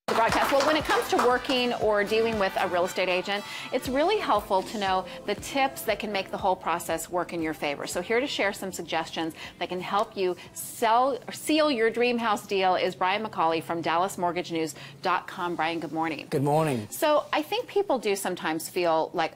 The broadcast. Well, when it comes to working or dealing with a real estate agent, it's really helpful to know the tips that can make the whole process work in your favor. So here to share some suggestions that can help you seal your dream house deal is Brian McCauley from DallasMortgageNews.com. Brian, good morning. Good morning. So I think people do sometimes feel like,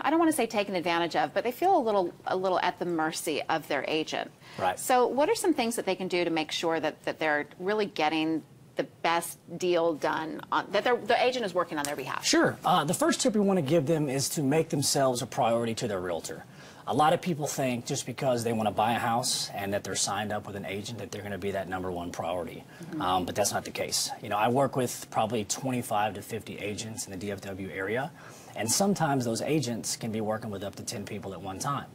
I don't want to say taken advantage of, but they feel a little at the mercy of their agent. Right. So what are some things that they can do to make sure that they're really getting the best deal done, that the agent is working on their behalf? Sure. The first tip we want to give them is to make themselves a priority to their realtor. A lot of people think just because they want to buy a house and that they're signed up with an agent that they're going to be that #1 priority. But that's not the case. You know, I work with probably 25 to 50 agents in the DFW area, and sometimes those agents can be working with up to 10 people at one time.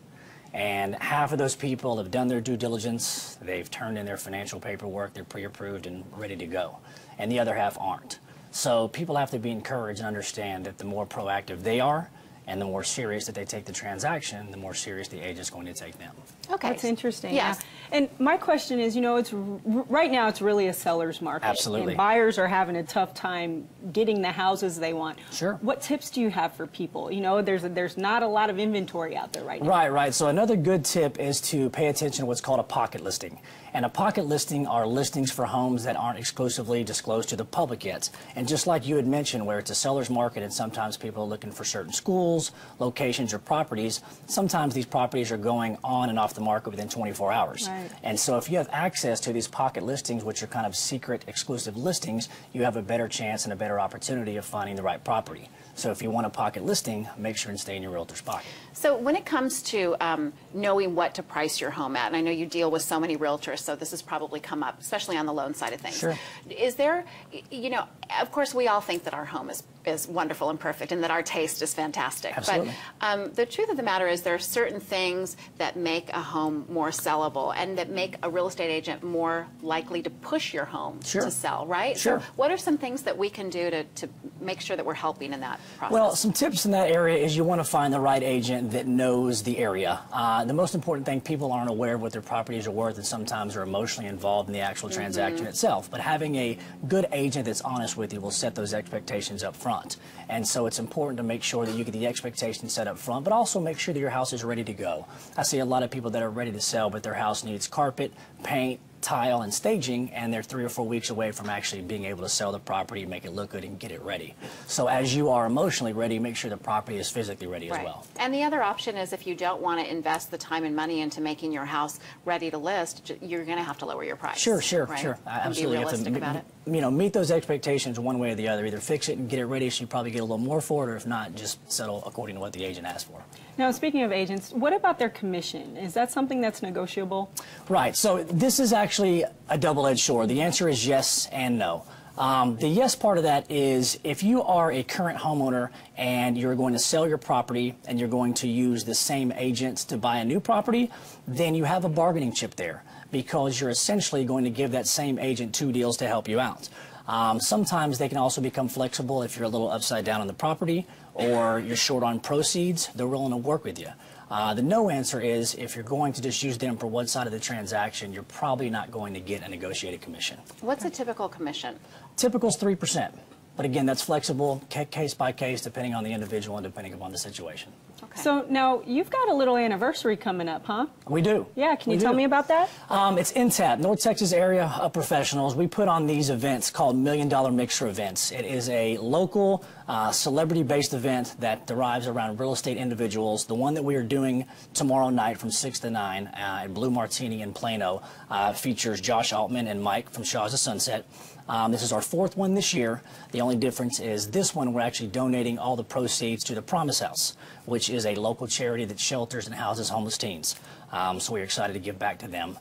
And half of those people have done their due diligence, they've turned in their financial paperwork, they're pre-approved and ready to go. And the other half aren't. So people have to be encouraged and understand that the more proactive they are and the more serious that they take the transaction, the more serious the agent's going to take them. Okay. That's interesting. Yes. Yeah. And my question is, you know, right now it's really a seller's market. Absolutely. And buyers are having a tough time getting the houses they want. Sure. What tips do you have for people? You know, there's not a lot of inventory out there right now. Right. So another good tip is to pay attention to what's called a pocket listing. And a pocket listing are listings for homes that aren't exclusively disclosed to the public yet. And just like you had mentioned, where it's a seller's market and sometimes people are looking for certain schools, locations, or properties, sometimes these properties are going on and off the market within 24 hours. Right. And so if you have access to these pocket listings, which are kind of secret, exclusive listings, you have a better chance and a better opportunity of finding the right property. So if you want a pocket listing, make sure and stay in your realtor's pocket. So when it comes to knowing what to price your home at, and I know you deal with so many realtors, so this has probably come up, especially on the loan side of things. Sure. Is there, you know, of course we all think that our home is wonderful and perfect and that our taste is fantastic. Absolutely. But the truth of the matter is there are certain things that make a home more sellable and that make a real estate agent more likely to push your home to sell, right? Sure. So what are some things that we can do to make sure that we're helping in that process? Well, some tips in that area is you want to find the right agent that knows the area. The most important thing, people aren't aware of what their properties are worth and sometimes are emotionally involved in the actual transaction itself. But having a good agent that's honest with you will set those expectations up front. And so it's important to make sure that you get the expectations set up front, but also make sure that your house is ready to go. I see a lot of people that are ready to sell, but their house needs carpet, paint, tile, and staging, and they're 3 or 4 weeks away from actually being able to sell the property, make it look good, and get it ready. So as you are emotionally ready, make sure the property is physically ready as well. And the other option is if you don't want to invest the time and money into making your house ready to list, you're going to have to lower your price. Sure. Right? Absolutely. And be realistic about it. You know, meet those expectations one way or the other. Either fix it and get it ready so you probably get a little more for it, or if not, just settle according to what the agent asked for. Now, speaking of agents, what about their commission? Is that something that's negotiable? Right. So this is actually a double-edged sword. The answer is yes and no. The yes part of that is if you are a current homeowner and you're going to sell your property and you're going to use the same agent to buy a new property, then you have a bargaining chip there because you're essentially going to give that same agent 2 deals to help you out. Sometimes they can also become flexible if you're a little upside down on the property or you're short on proceeds. They're willing to work with you. The no answer is if you're going to just use them for one side of the transaction, you're probably not going to get a negotiated commission. What's a typical commission? Typical is 3%. But again, that's flexible, case by case, depending on the individual and depending upon the situation. Okay. So now you've got a little anniversary coming up, huh? We do. Yeah, can you tell me about that? It's NTAP, North Texas Area of Professionals. We put on these events called $1 Million Mixer events. It is a local celebrity-based event that derives around real estate individuals. The one that we are doing tomorrow night from 6 to 9 at Blue Martini in Plano features Josh Altman and Mike from Shaw's of Sunset. This is our 4th one this year. The only difference is this one we're actually donating all the proceeds to the Promise House, which is a local charity that shelters and houses homeless teens. So we're excited to give back to them.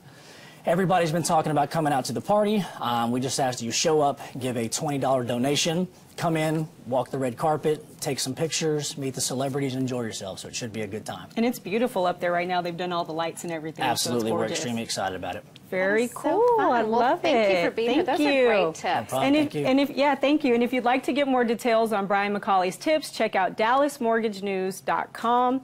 Everybody's been talking about coming out to the party. We just asked you show up, give a $20 donation, come in, walk the red carpet, take some pictures, meet the celebrities, and enjoy yourself. So it should be a good time. And it's beautiful up there right now. They've done all the lights and everything. Absolutely, so we're extremely excited about it. Very cool. So I love it. Thank you for being here. Those are great tips. No problem. Thank you. Thank you. And if you'd like to get more details on Brian McCauley's tips, check out DallasMortgageNews.com.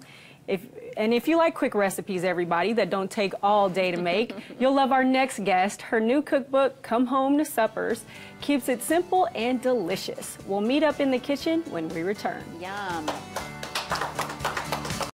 And if you like quick recipes, everybody, that don't take all day to make, you'll love our next guest. Her new cookbook, Come Home to Suppers, keeps it simple and delicious. We'll meet up in the kitchen when we return. Yum.